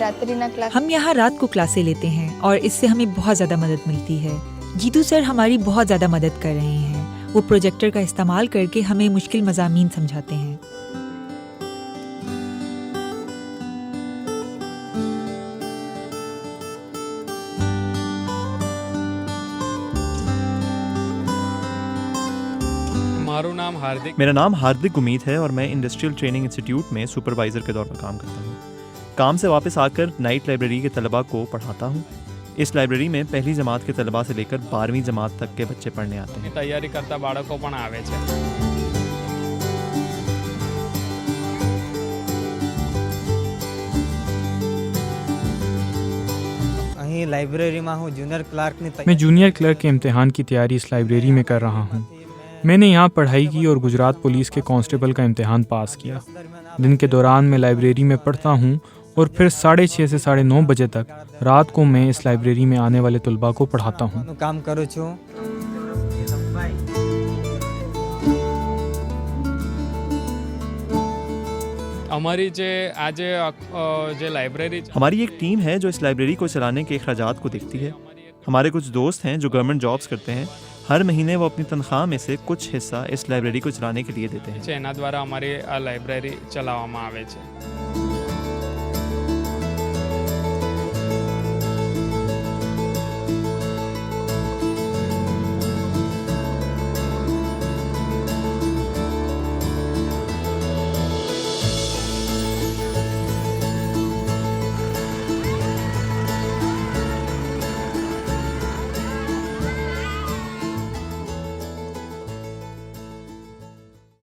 રાત્રિના ક્લાસ हम यहाँ रात को क्लासें लेते हैं और इससे हमें बहुत ज़्यादा मदद मिलती है। जीतू सर हमारी बहुत ज़्यादा मदद कर रहे हैं। वो प्रोजेक्टर का इस्तेमाल करके हमें मुश्किल मज़ामीन समझाते हैं। मेरा नाम हार्दिक गुमीत है और मैं इंडस्ट्रियल ट्रेनिंग इंस्टीट्यूट में सुपरवाइज़र के तौर पर काम करता हूँ। काम से वापस आकर नाइट लाइब्रेरी के तलबा को पढ़ाता हूँ। इस लाइब्रेरी में पहली जमात के तलबा से लेकर 12वीं जमात तक के बच्चे पढ़ने आते हैं। तैयारी करता बाळको पण आवे छे। અહીં લાઇબ્રેરીમાં હું જુનિયર ક્લાર્કની मैं जूनियर क्लर्क के इम्तिहान की तैयारी इस लाइब्रेरी में कर रहा हूँ। मैंने यहाँ पढ़ाई की और गुजरात पुलिस के कांस्टेबल का इम्तिहान पास किया। दिन के दौरान मैं लाइब्रेरी में पढ़ता हूँ और फिर 6:30 से 9:30 बजे तक रात को मैं इस लाइब्रेरी में आने वाले तलबा को पढ़ाता हूँ। કામ કરું છું। हमारी जे लाइब्रेरी हमारी एक टीम है जो इस लाइब्रेरी को चलाने के अखराजात को देखती है। हमारे कुछ दोस्त हैं जो गवर्नमेंट जॉब्स करते हैं। हर महीने वो अपनी तनख्वाह में से कुछ हिस्सा इस लाइब्रेरी को चलाने के लिए देते हैं। एना द्वारा हमारी आ लाइब्रेरी चलाववामां आवे छे।